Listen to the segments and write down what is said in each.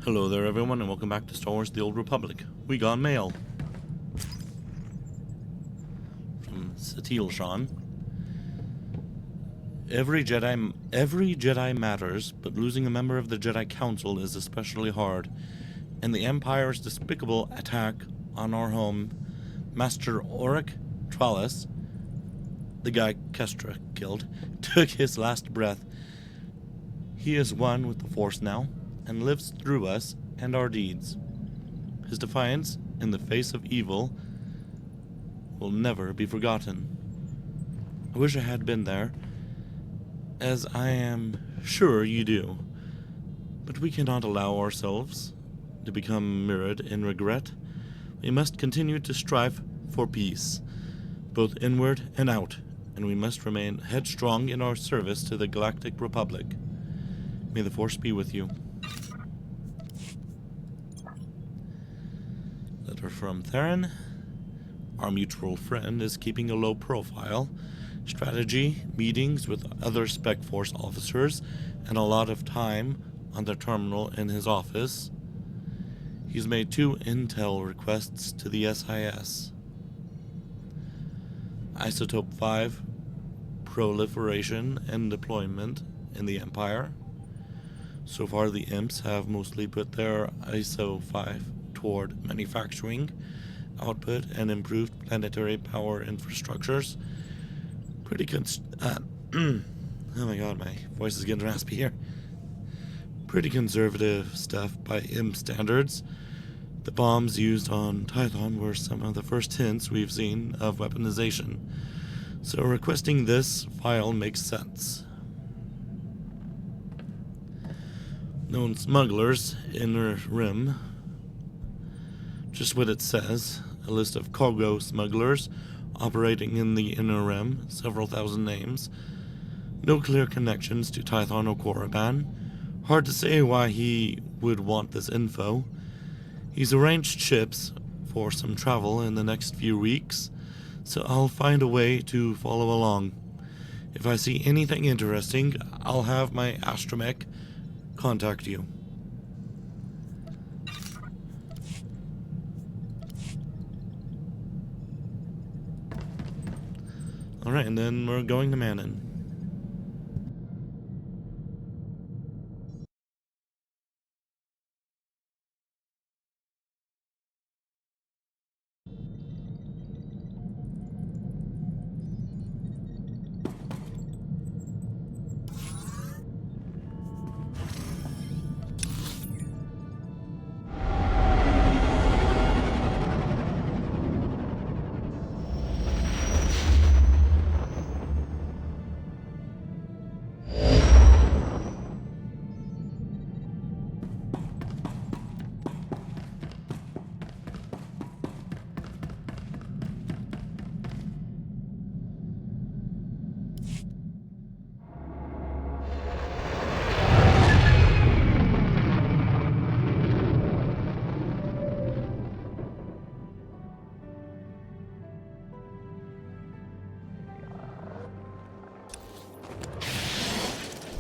Hello there everyone and welcome back to Star Wars The Old Republic. We got mail. From SWTOR. Every Jedi matters, but losing a member of the Jedi Council is especially hard. And the Empire's despicable attack on our home, Master Auric Tralis, the guy Kestra killed, took his last breath. He is one with the Force now, and lives through us and our deeds. His defiance in the face of evil will never be forgotten. I wish I had been there, as I am sure you do. But we cannot allow ourselves to become mirrored in regret. We must continue to strive for peace, both inward and out, and we must remain headstrong in our service to the Galactic Republic. May the Force be with you. Letter from Theron. Our mutual friend is keeping a low profile. Strategy, meetings with other Spec Force officers, and a lot of time on the terminal in his office. He's made 2 intel requests to the SIS. Isotope 5, proliferation and deployment in the Empire. So far the Imps have mostly put their ISO 5 toward manufacturing, output, and improved planetary power infrastructures. Oh my god, my voice is getting raspy here. Pretty conservative stuff by Imp standards. The bombs used on Tython were some of the first hints we've seen of weaponization, so requesting this file makes sense. Known smugglers, Inner Rim. Just what it says, a list of cargo smugglers operating in the Inner Rim, several thousand names. No clear connections to Tython or Korriban. Hard to say why he would want this info. He's arranged ships for some travel in the next few weeks, so I'll find a way to follow along. If I see anything interesting, I'll have my astromech contact you. Alright, and then we're going to Manaan.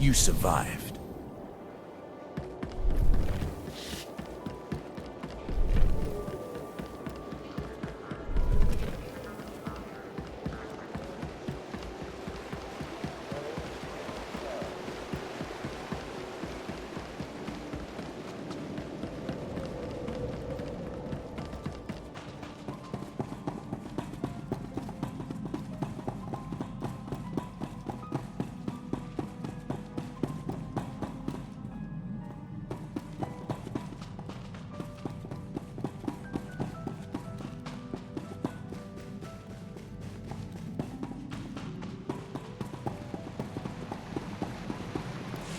You survived.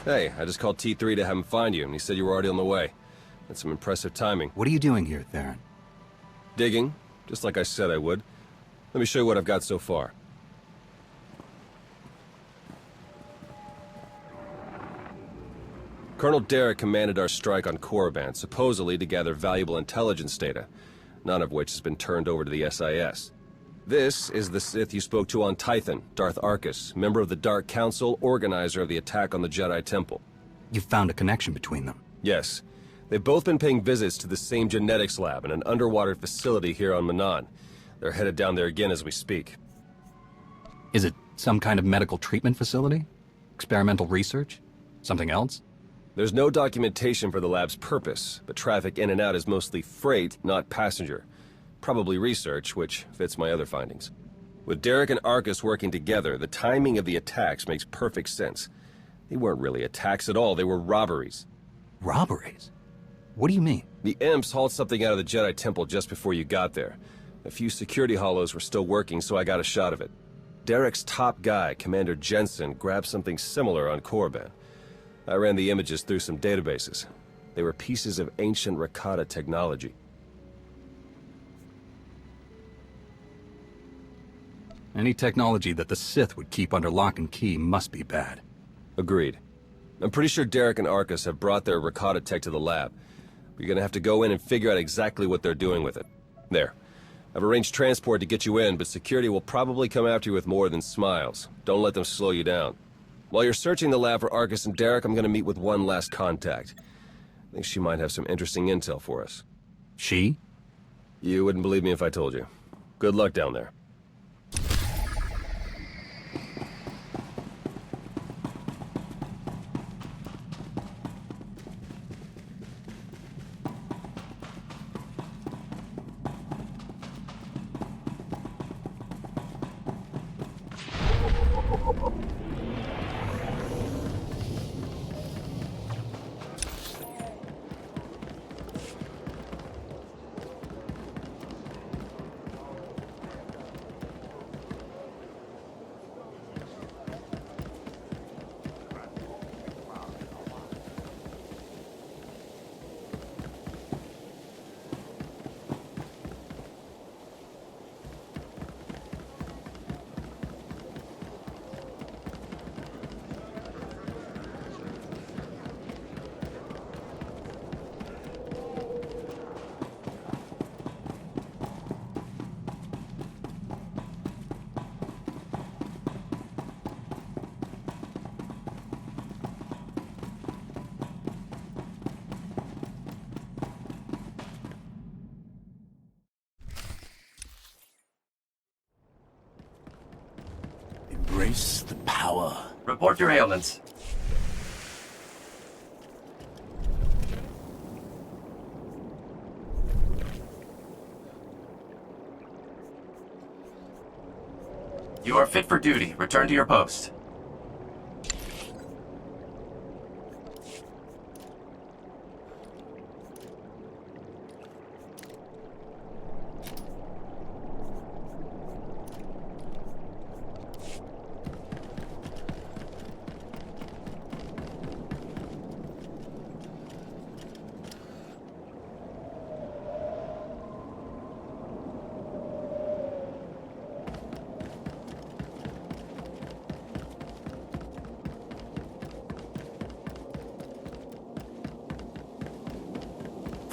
Hey, I just called T3 to have him find you, and he said you were already on the way. That's some impressive timing. What are you doing here, Theron? Digging, just like I said I would. Let me show you what I've got so far. Colonel Derek commanded our strike on Korriban, supposedly to gather valuable intelligence data, none of which has been turned over to the SIS. This is the Sith you spoke to on Tython, Darth Arcus, member of the Dark Council, organizer of the attack on the Jedi Temple. You found a connection between them. Yes. They've both been paying visits to the same genetics lab in an underwater facility here on Manaan. They're headed down there again as we speak. Is it some kind of medical treatment facility? Experimental research? Something else? There's no documentation for the lab's purpose, but traffic in and out is mostly freight, not passenger. Probably research, which fits my other findings. With Derek and Arcus working together, the timing of the attacks makes perfect sense. They weren't really attacks at all, they were robberies. Robberies? What do you mean? The Imps hauled something out of the Jedi Temple just before you got there. A few security hollows were still working, so I got a shot of it. Derek's top guy, Commander Jensen, grabbed something similar on Korriban. I ran the images through some databases. They were pieces of ancient Rakata technology. Any technology that the Sith would keep under lock and key must be bad. Agreed. I'm pretty sure Derek and Arcus have brought their Rakata tech to the lab. We're gonna have to go in and figure out exactly what they're doing with it. There. I've arranged transport to get you in, but security will probably come after you with more than smiles. Don't let them slow you down. While you're searching the lab for Arcus and Derek, I'm gonna meet with one last contact. I think she might have some interesting intel for us. She? You wouldn't believe me if I told you. Good luck down there. Embrace the power. Report your ailments. You are fit for duty. Return to your post.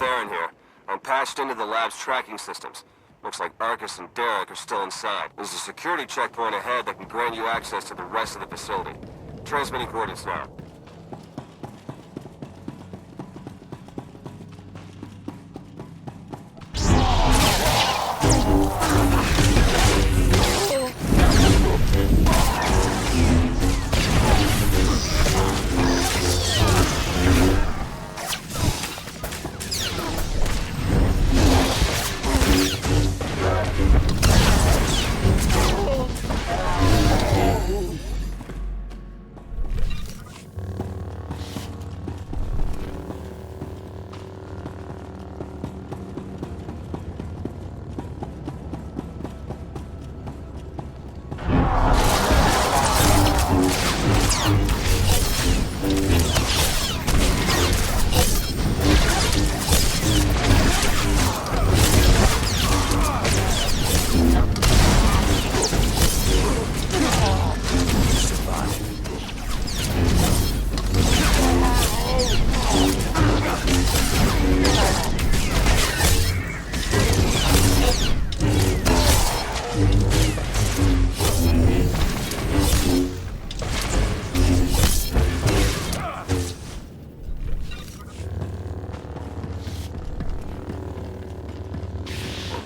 Theron here. I'm patched into the lab's tracking systems. Looks like Arcus and Derek are still inside. There's a security checkpoint ahead that can grant you access to the rest of the facility. Transmitting coordinates now.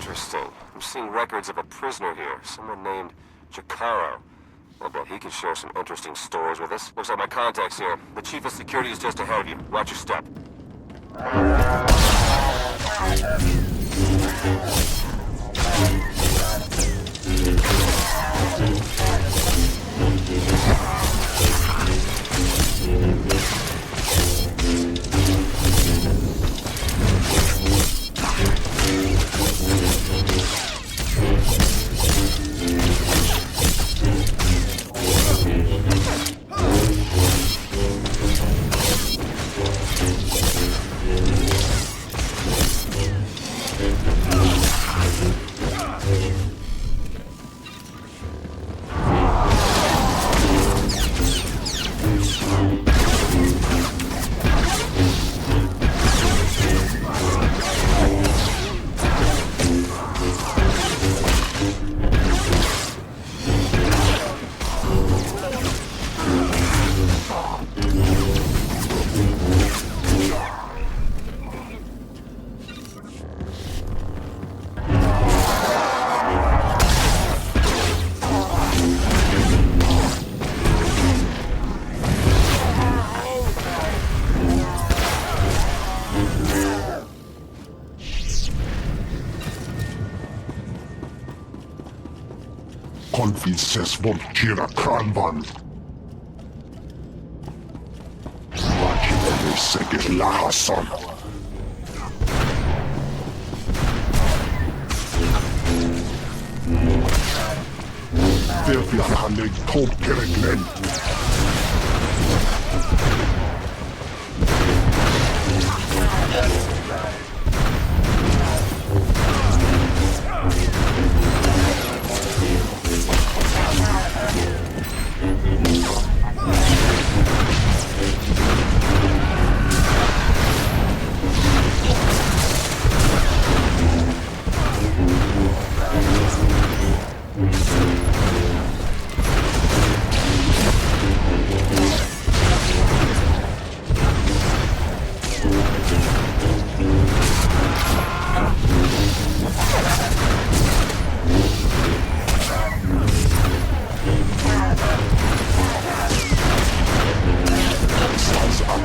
Interesting. I'm seeing records of a prisoner here, someone named Jacaro. I bet he could share some interesting stories with us. Looks like my contact's here. The chief of security is just ahead of you. Watch your step. Konfices volkira kranvan. Vakimene sekes lahason. Verfi haleg top kereglen.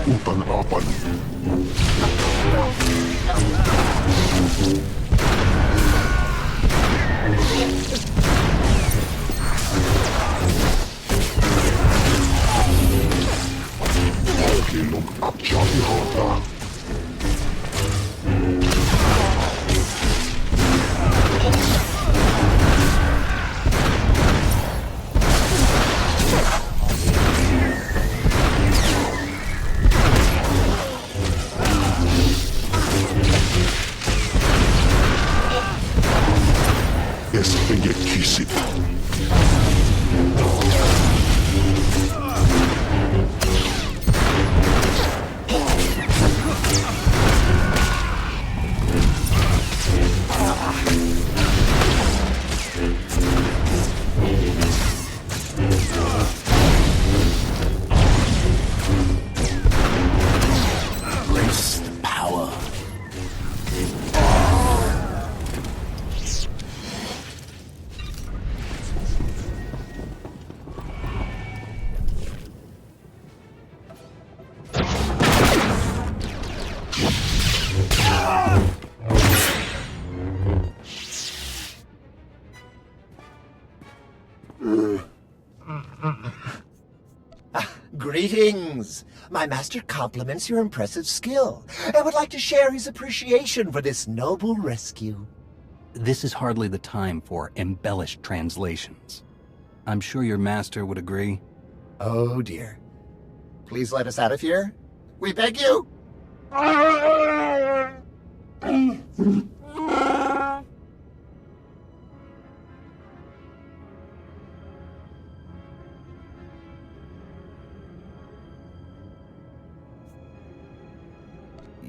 Utan apan. Kilung apjati hota. Espenge kisit. Embrace the power. Greetings! My master compliments your impressive skill and would like to share his appreciation for this noble rescue. This is hardly the time for embellished translations. I'm sure your master would agree. Oh dear. Please let us out of here. We beg you!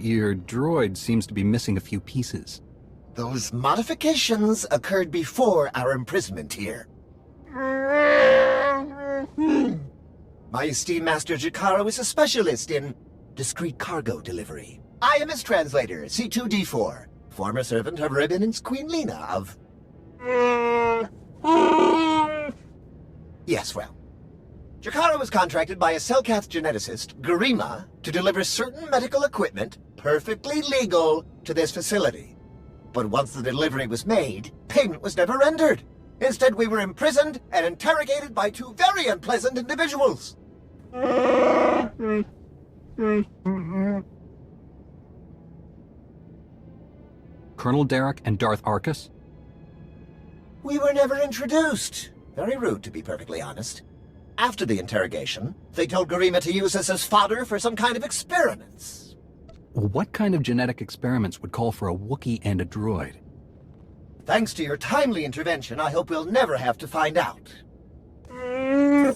Your droid seems to be missing a few pieces. Those modifications occurred before our imprisonment here. My esteemed Master Jacaro is a specialist in discreet cargo delivery. I am his translator, C2D4. former servant of Her Eminence Queen Lena of... Yes, well. Jakara was contracted by a Selkath geneticist, Garima, to deliver certain medical equipment, perfectly legal, to this facility. But once the delivery was made, payment was never rendered. Instead, we were imprisoned and interrogated by two very unpleasant individuals. Colonel Derek and Darth Arcus? We were never introduced. Very rude, to be perfectly honest. After the interrogation, they told Garima to use us as fodder for some kind of experiments. What kind of genetic experiments would call for a Wookiee and a droid? Thanks to your timely intervention, I hope we'll never have to find out. Your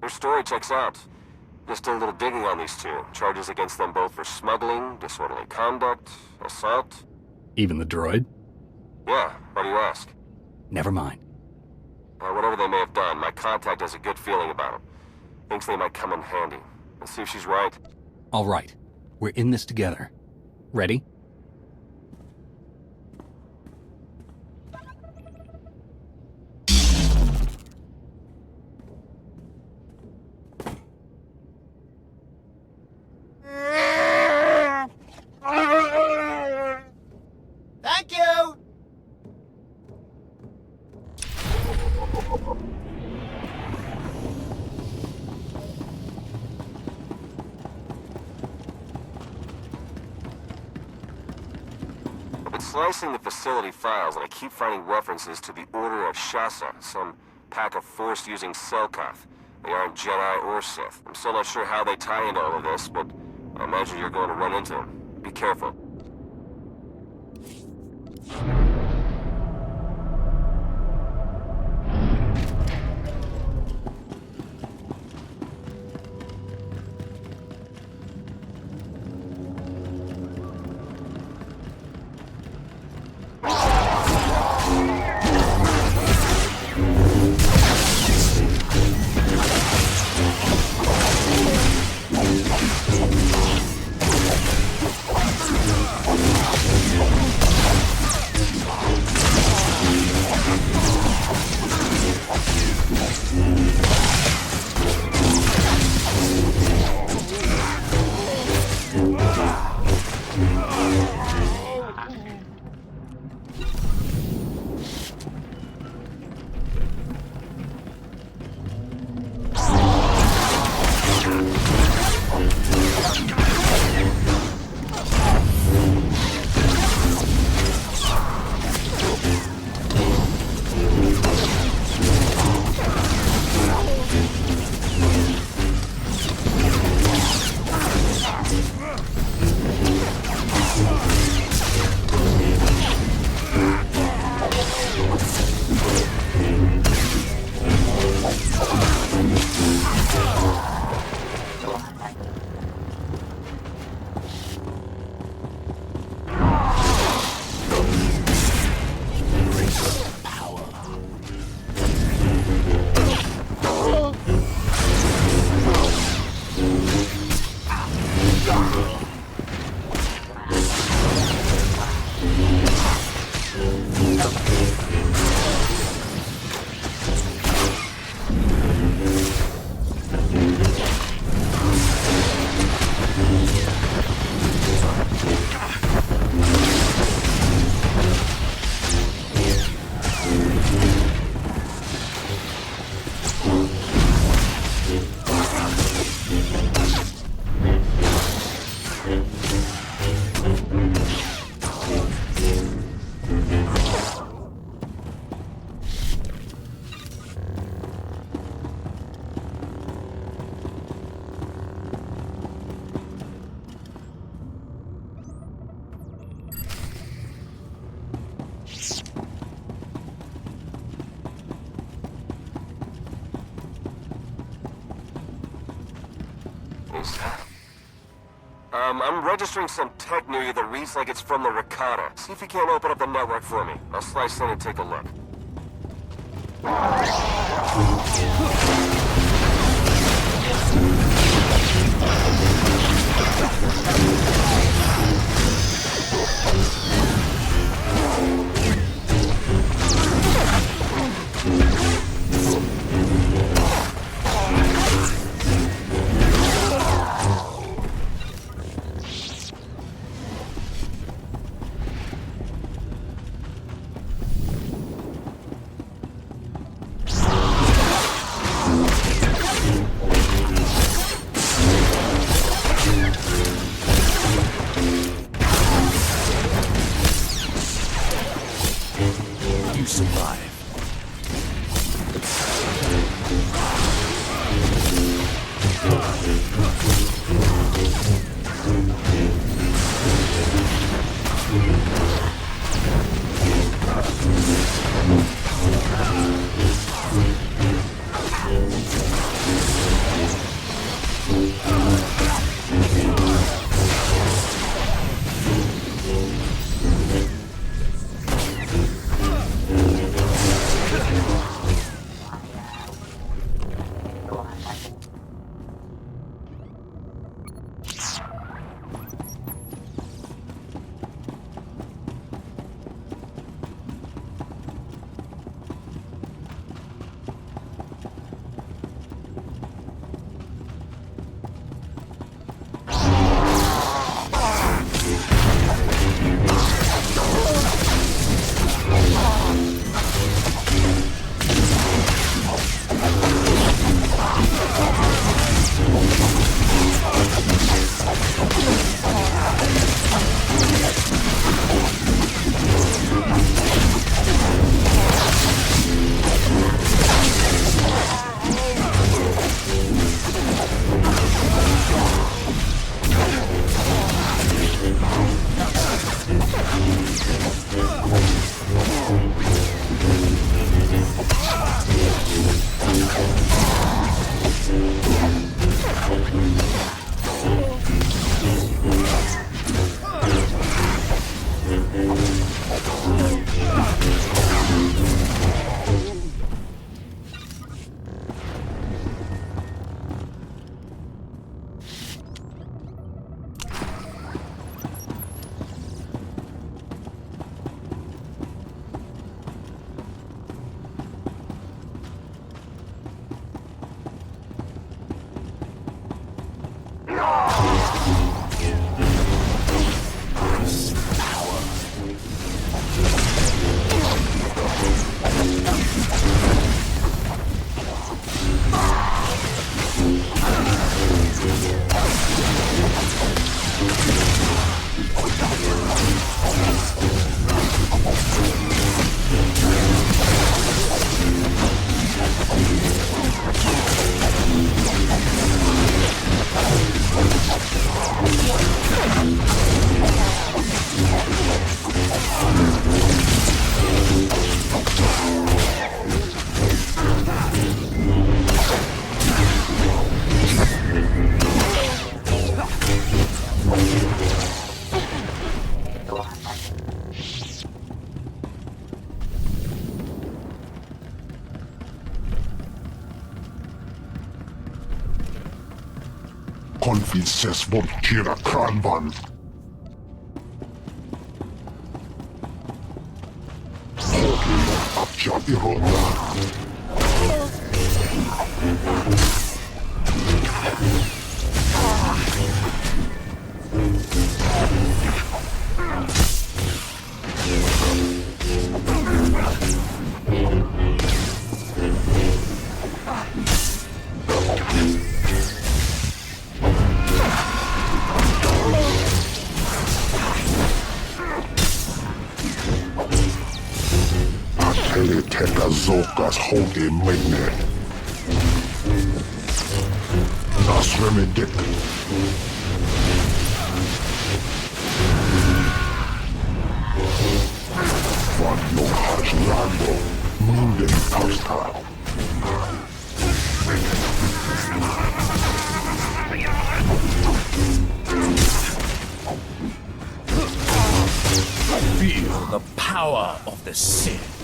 story checks out. Just did a little digging on these two. Charges against them both for smuggling, disorderly conduct, assault. Even the droid? Yeah, why do you ask? Never mind. Whatever they may have done, my contact has a good feeling about them. Thinks they might come in handy. Let's see if she's right. All right. We're in this together. Ready? Thank you! I've been slicing the facility files, and I keep finding references to the Order of Shasa, some pack of Force-using Selkath. They aren't Jedi or Sith. I'm still not sure how they tie into all of this, but I imagine you're going to run into them. Be careful. I'm registering some tech near you that reads like it's from the Rakata. See if you can't open up the network for me. I'll slice in and take a look. You survive. Konfices vod kira kranvan. Apja irona. Ateli teka zokas hode mene. Nasremedik. Van nog harslando. Minden tasta. Feel the power of the Sith.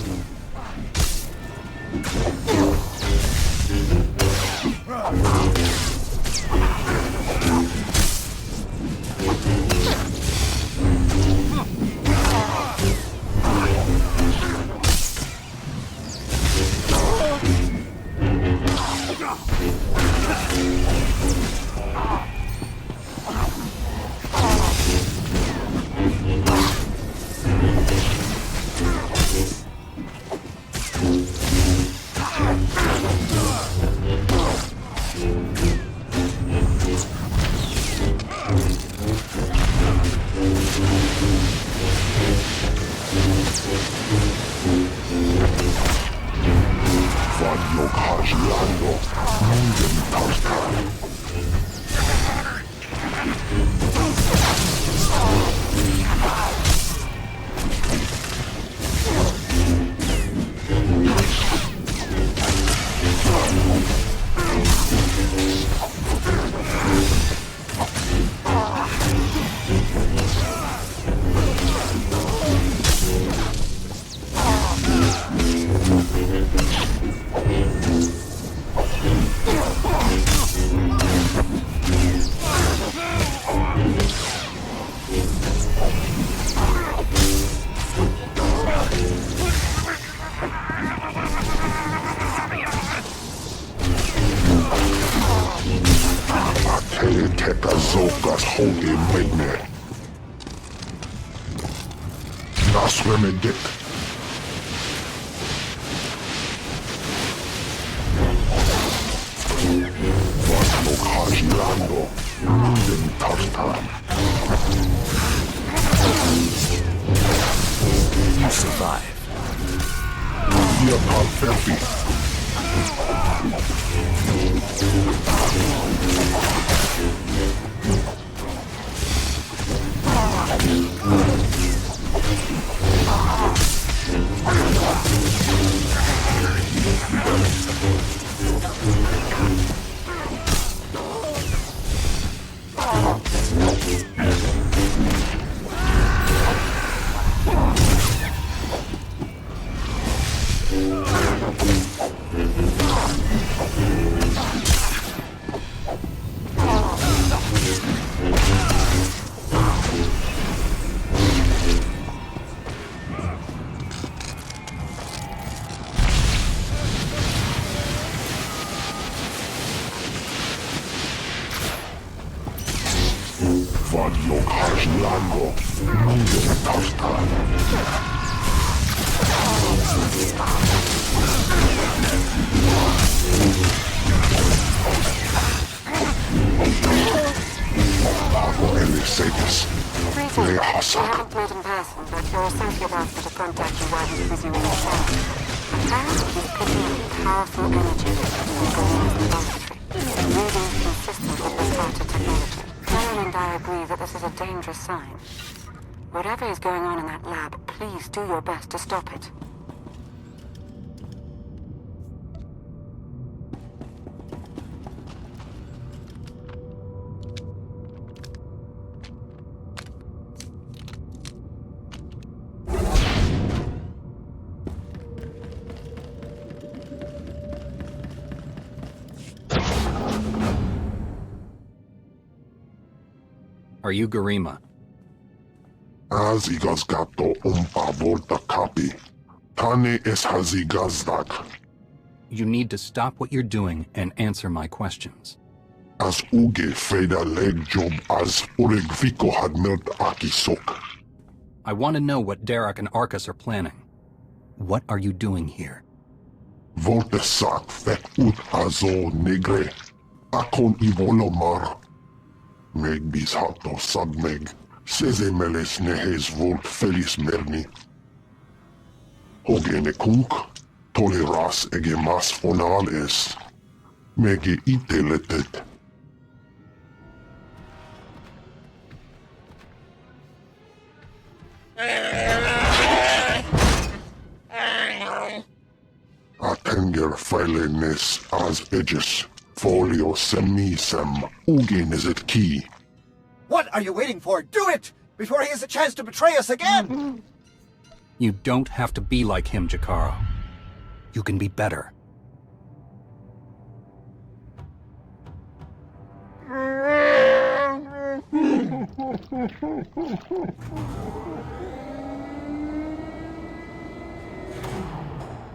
Hajlando, Munden Tartar. Zokas hoge megne. Nasremedik. Vatlok Hajlando, Munden Tartan. You survive. Hier Perfetti. Vatlok Hajlando, Munden Tartan. Pago Elisetis, Lehasak. Met in person, but your associate asked me to contact you while he's busy with his son. Apparently he's picking up powerful energy from Gorilla's laboratory. Readings consistent with the starter technology. Manaan and I agree that this is a dangerous sign. Whatever is going on in that lab, please do your best to stop it. Are you Garima? Hazigas gato volta kapi. Tane es hazigazdak. You need to stop what you're doing and answer my questions. As uge feda leg job as uregviko had mert akisok. I want to know what Derek and Arcus are planning. What are you doing here? Volte sak fet ut azo negre. Akon ivolomar. Meg bis hato sadmeg. Seze meles nehes volt felis merni. Hogene kunk. Toleras ege mas fonal es. Mege iteletet. Atenger feilenes as edges. Folio semisem. Ugen is it key. What are you waiting for? Do it! Before he has a chance to betray us again! You don't have to be like him, Jakaro. You can be better.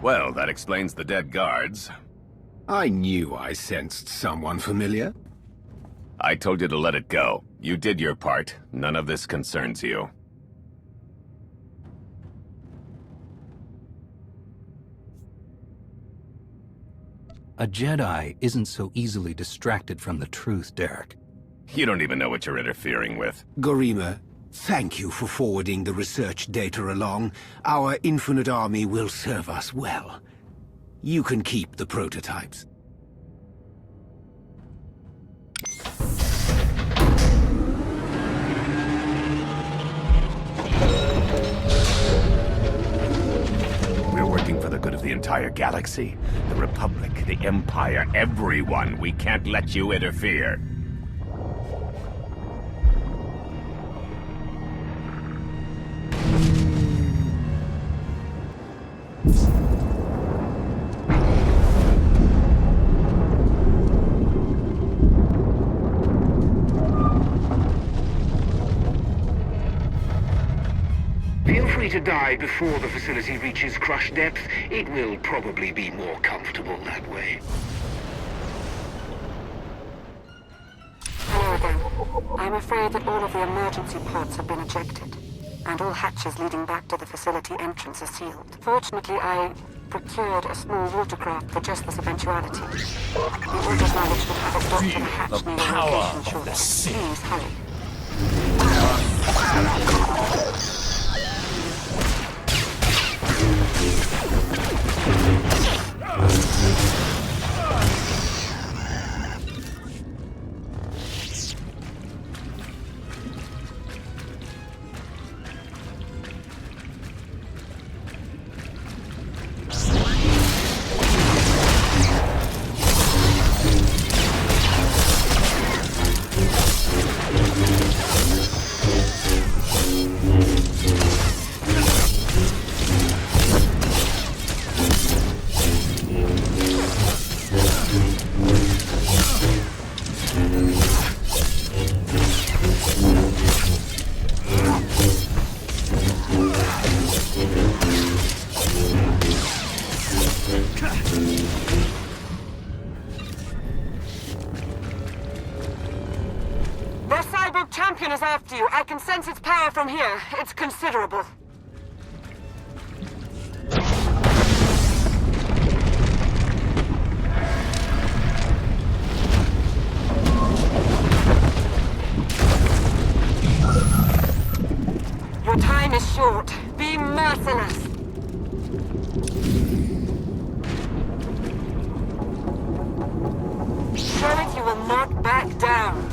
Well, that explains the dead guards. I knew I sensed someone familiar. I told you to let it go. You did your part. None of this concerns you. A Jedi isn't so easily distracted from the truth, Derek. You don't even know what you're interfering with. Garima, thank you for forwarding the research data along. Our infinite army will serve us well. You can keep the prototypes. We're working for the good of the entire galaxy. The Republic, the Empire, everyone. We can't let you interfere. Feel free to die before the facility reaches crush depth. It will probably be more comfortable that way. Hello again. I'm afraid that all of the emergency pods have been ejected, and all hatches leading back to the facility entrance are sealed. Fortunately, I procured a small watercraft for just this eventuality. The orders knowledge should have it docked to the hatch the near your power location of shortly. the sea. Please hurry. Their cyborg champion is after you. I can sense its power from here. It's considerable. Your time is short. Be merciless. Show it you will not back down.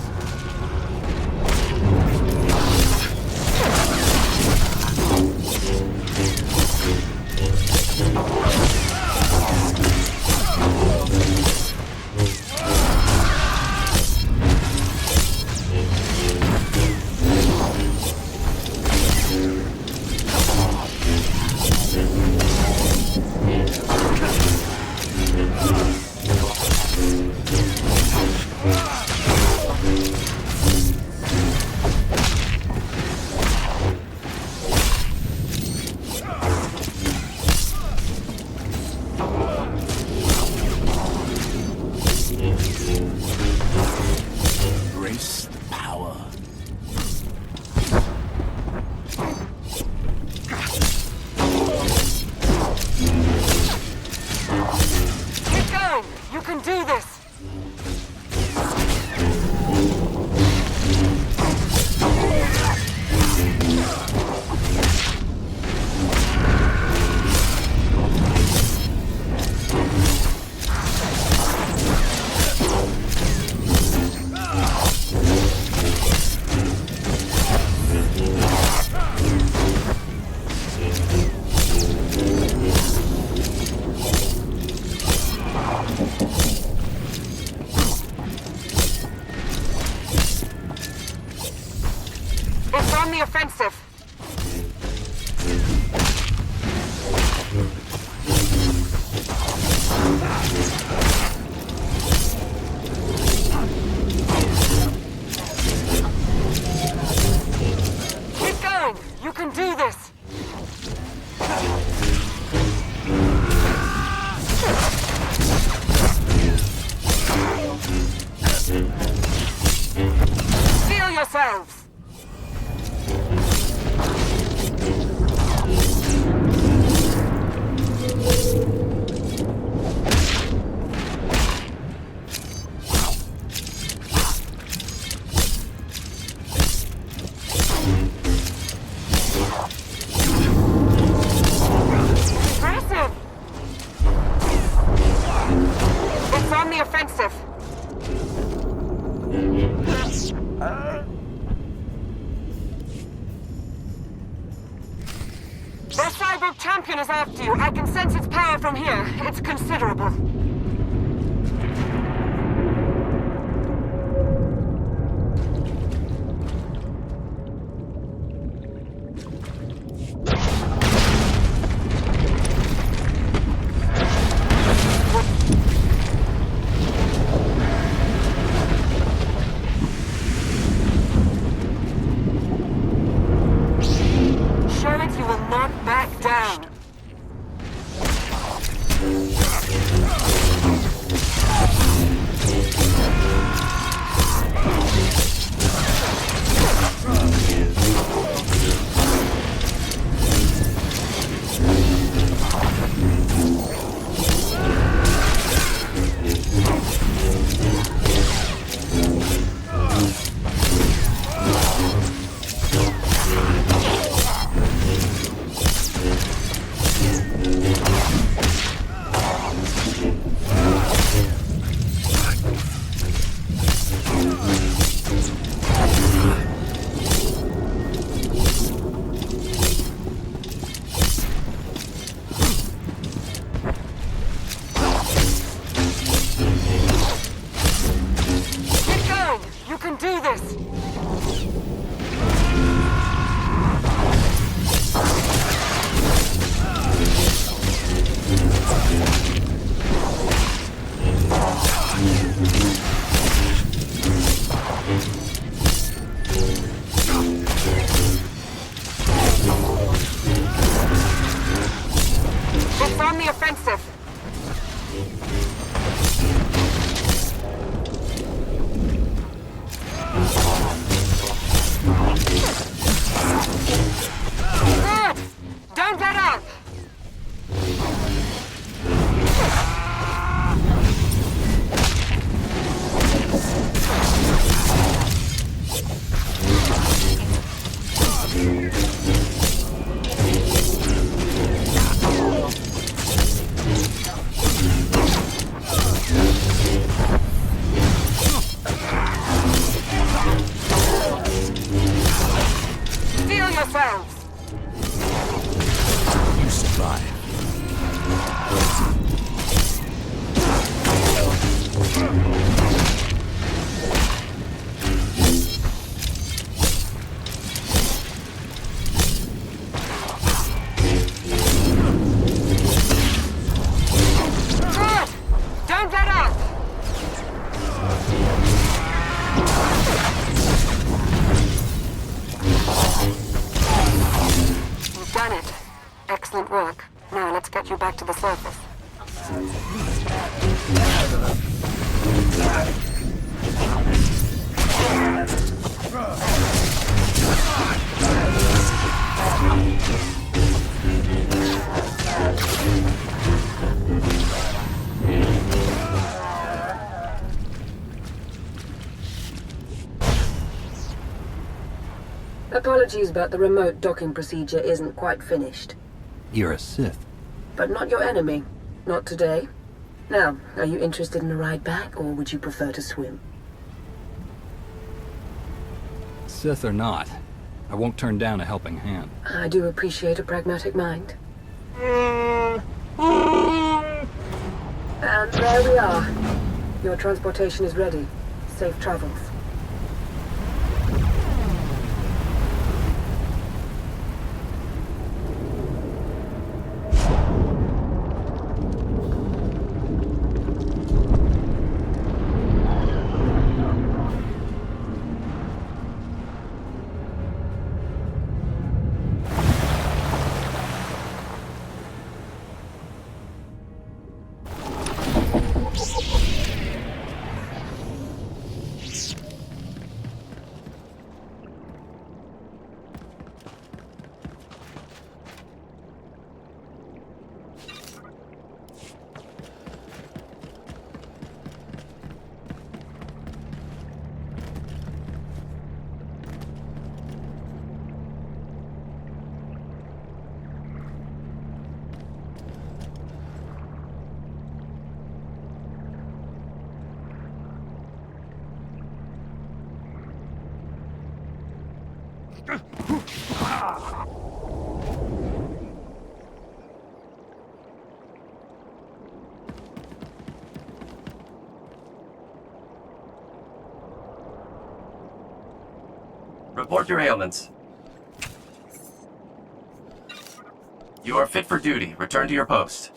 cyborg champion is after you. I can sense its power from here. It's considerable. Excellent work. Now let's get you back to the surface. Apologies, but the remote docking procedure isn't quite finished. You're a Sith. But not your enemy. Not today. Now, are you interested in a ride back, or would you prefer to swim? Sith or not, I won't turn down a helping hand. I do appreciate a pragmatic mind. And there we are. Your transportation is ready. Safe travels. Report your ailments. You are fit for duty. Return to your post.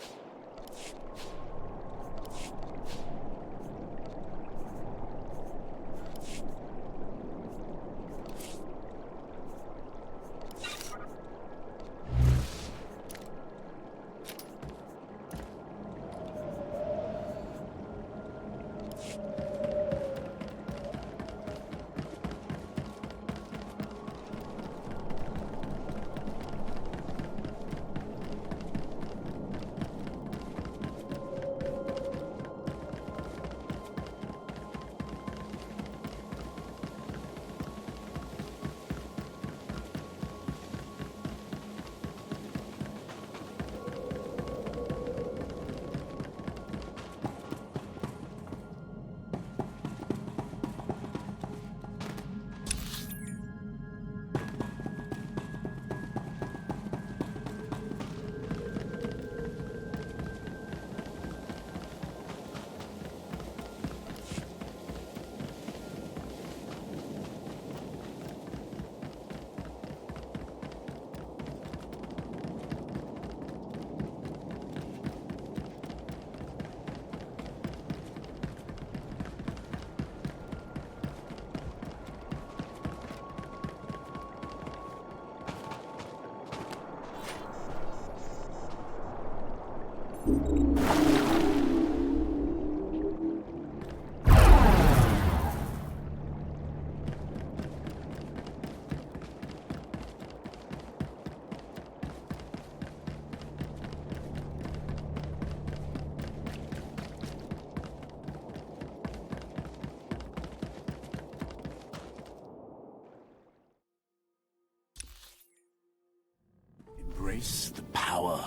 Embrace the power.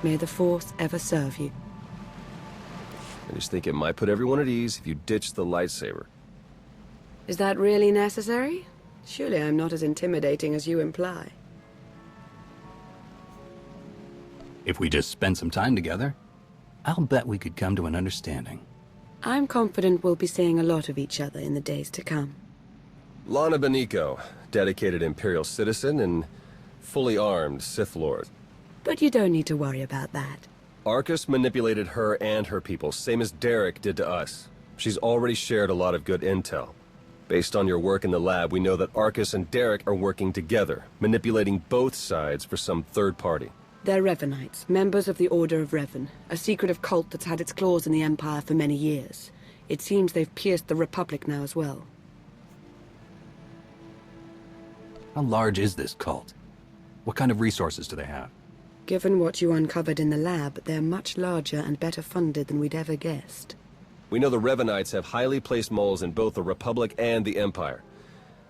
May the Force ever serve you. I just think it might put everyone at ease if you ditch the lightsaber. Is that really necessary? Surely I'm not as intimidating as you imply. If we just spend some time together, I'll bet we could come to an understanding. I'm confident we'll be seeing a lot of each other in the days to come. Lana Beniko, dedicated Imperial citizen and fully armed Sith Lord. But you don't need to worry about that. Arcus manipulated her and her people, same as Derek did to us. She's already shared a lot of good intel. Based on your work in the lab, we know that Arcus and Derek are working together, manipulating both sides for some third party. They're Revenites, members of the Order of Revan, a secretive cult that's had its claws in the Empire for many years. It seems they've pierced the Republic now as well. How large is this cult? What kind of resources do they have? Given what you uncovered in the lab, they're much larger and better funded than we'd ever guessed. We know the Revenites have highly placed moles in both the Republic and the Empire.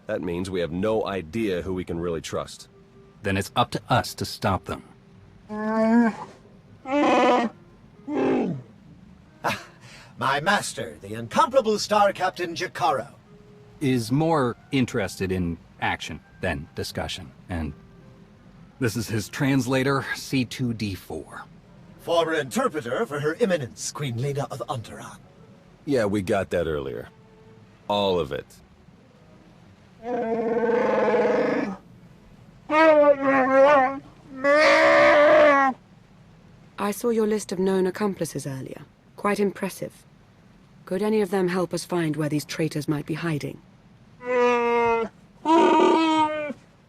That means we have no idea who we can really trust. Then it's up to us to stop them. My master, the incomparable Star Captain Jakaro. Is more interested in action than discussion, and this is his translator, C2D4. Former interpreter for Her Eminence, Queen Lena of Unteron. Yeah, we got that earlier. All of it. I saw your list of known accomplices earlier. Quite impressive. Could any of them help us find where these traitors might be hiding?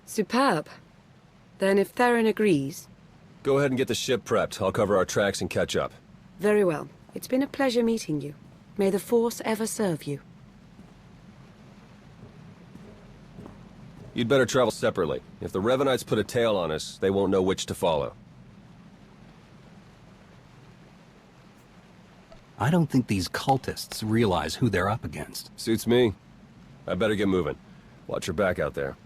Superb. Then if Theron agrees... Go ahead and get the ship prepped. I'll cover our tracks and catch up. Very well. It's been a pleasure meeting you. May the Force ever serve you. You'd better travel separately. If the Revenites put a tail on us, they won't know which to follow. I don't think these cultists realize who they're up against. Suits me. I better get moving. Watch your back out there.